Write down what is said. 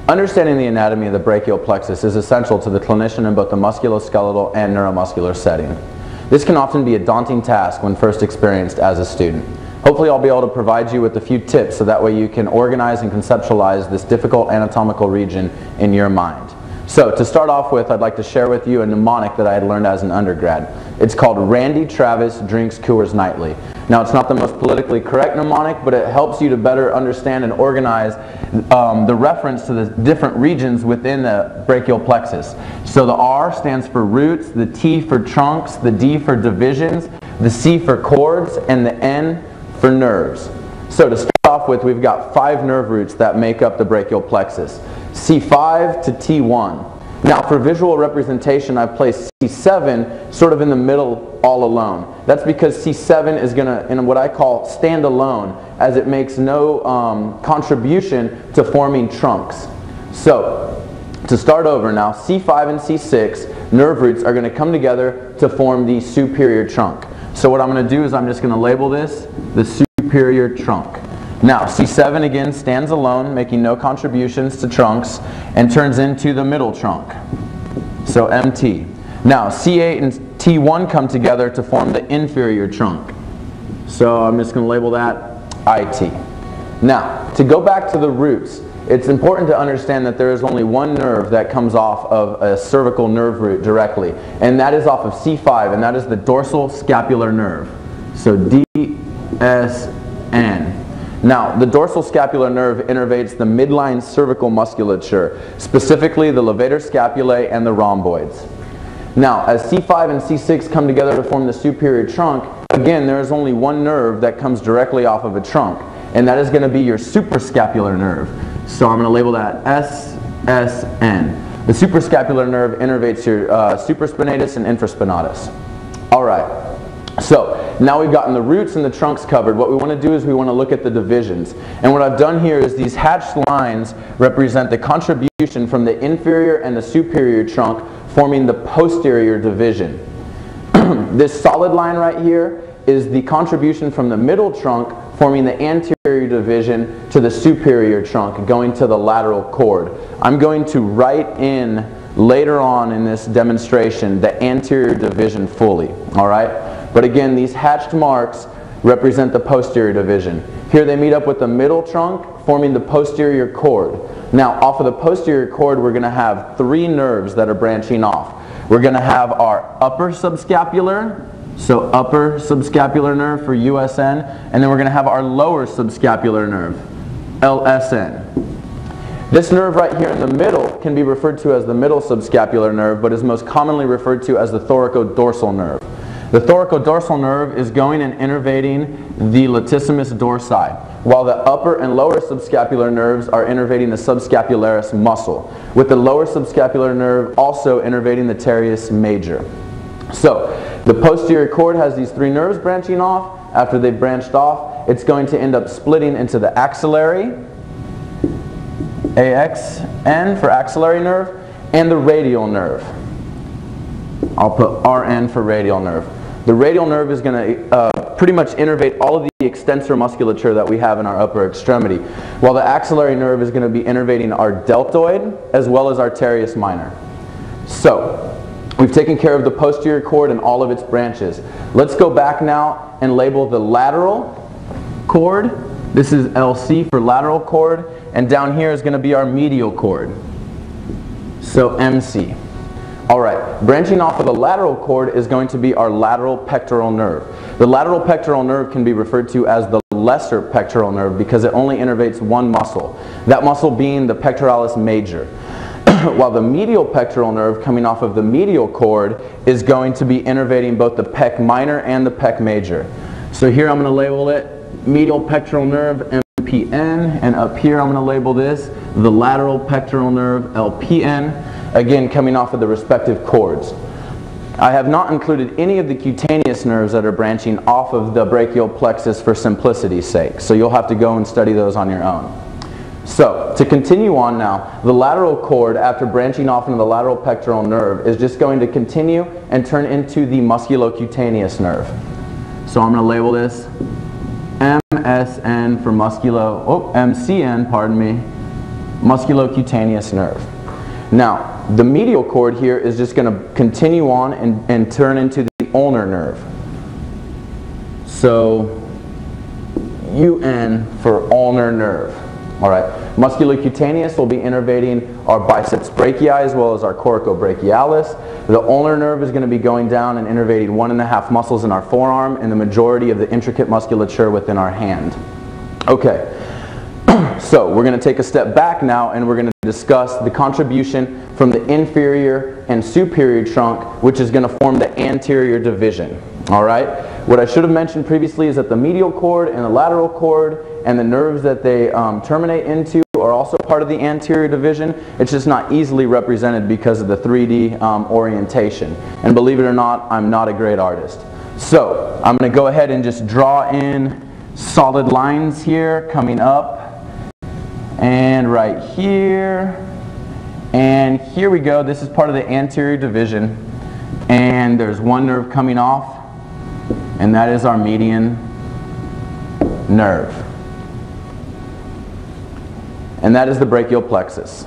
Understanding the anatomy of the brachial plexus is essential to the clinician in both the musculoskeletal and neuromuscular setting. This can often be a daunting task when first experienced as a student. Hopefully I'll be able to provide you with a few tips so that way you can organize and conceptualize this difficult anatomical region in your mind. So to start off with, I'd like to share with you a mnemonic that I had learned as an undergrad. It's called Randy Travis Drinks Coors Nightly. Now it's not the most politically correct mnemonic, but it helps you to better understand and organize the reference to the different regions within the brachial plexus. So the R stands for roots, the T for trunks, the D for divisions, the C for cords, and the N for nerves. So to start off with, we've got 5 nerve roots that make up the brachial plexus. C5 to T1. Now for visual representation, I've placed C7 sort of in the middle all alone. That's because C7 is going to, in what I call, stand alone, as it makes no contribution to forming trunks. So to start over now, C5 and C6 nerve roots are going to come together to form the superior trunk. So what I'm going to do is I'm just going to label this the superior trunk. Now, C7 again stands alone, making no contributions to trunks, and turns into the middle trunk. So MT. Now, C8 and T1 come together to form the inferior trunk. So I'm just going to label that IT. Now, to go back to the roots, it's important to understand that there is only one nerve that comes off of a cervical nerve root directly, and that is off of C5, and that is the dorsal scapular nerve. So DSN. Now, the dorsal scapular nerve innervates the midline cervical musculature, specifically the levator scapulae and the rhomboids. Now, as C5 and C6 come together to form the superior trunk, again, there is only one nerve that comes directly off of a trunk, and that is going to be your suprascapular nerve. So I'm going to label that SSN. The suprascapular nerve innervates your supraspinatus and infraspinatus. All right. So now we've gotten the roots and the trunks covered. What we want to do is we want to look at the divisions. And what I've done here is these hatched lines represent the contribution from the inferior and the superior trunk forming the posterior division. This solid line right here is the contribution from the middle trunk forming the anterior division to the superior trunk going to the lateral cord. I'm going to write in later on in this demonstration the anterior division fully. All right? But again, these hatched marks represent the posterior division. Here they meet up with the middle trunk, forming the posterior cord. Now, off of the posterior cord, we're going to have 3 nerves that are branching off. We're going to have our upper subscapular, so upper subscapular nerve for USN, and then we're going to have our lower subscapular nerve, LSN. This nerve right here in the middle can be referred to as the middle subscapular nerve, but is most commonly referred to as the thoracodorsal nerve. The thoracodorsal nerve is going and innervating the latissimus dorsi, while the upper and lower subscapular nerves are innervating the subscapularis muscle, with the lower subscapular nerve also innervating the teres major. So, the posterior cord has these 3 nerves branching off. After they've branched off, it's going to end up splitting into the axillary, AXN for axillary nerve, and the radial nerve. I'll put RN for radial nerve. The radial nerve is going to pretty much innervate all of the extensor musculature that we have in our upper extremity, while the axillary nerve is going to be innervating our deltoid as well as our teres minor. So, we've taken care of the posterior cord and all of its branches. Let's go back now and label the lateral cord. This is LC for lateral cord, and down here is going to be our medial cord. So MC. Alright, branching off of the lateral cord is going to be our lateral pectoral nerve. The lateral pectoral nerve can be referred to as the lesser pectoral nerve because it only innervates one muscle, that muscle being the pectoralis major. While the medial pectoral nerve coming off of the medial cord is going to be innervating both the pec minor and the pec major. So here I'm going to label it medial pectoral nerve MPN, and up here I'm going to label this the lateral pectoral nerve LPN. Again, coming off of the respective cords. I have not included any of the cutaneous nerves that are branching off of the brachial plexus for simplicity's sake, so you'll have to go and study those on your own. So, to continue on now, the lateral cord, after branching off into the lateral pectoral nerve, is just going to continue and turn into the musculocutaneous nerve. So I'm going to label this MSN for MCN, pardon me, Musculocutaneous nerve. Now, the medial cord here is just going to continue on and turn into the ulnar nerve. So, UN for ulnar nerve. Alright, musculocutaneous will be innervating our biceps brachii as well as our coracobrachialis. The ulnar nerve is going to be going down and innervating 1.5 muscles in our forearm and the majority of the intricate musculature within our hand. Okay, so we're going to take a step back now and we're going to discuss the contribution from the inferior and superior trunk, which is going to form the anterior division. Alright, what I should have mentioned previously is that the medial cord and the lateral cord and the nerves that they terminate into are also part of the anterior division. It's just not easily represented because of the 3D orientation. And believe it or not, I'm not a great artist. So, I'm going to go ahead and just draw in solid lines here, coming up, and right here, and here we go. This is part of the anterior division, and there's one nerve coming off, and that is our median nerve. And that is the brachial plexus.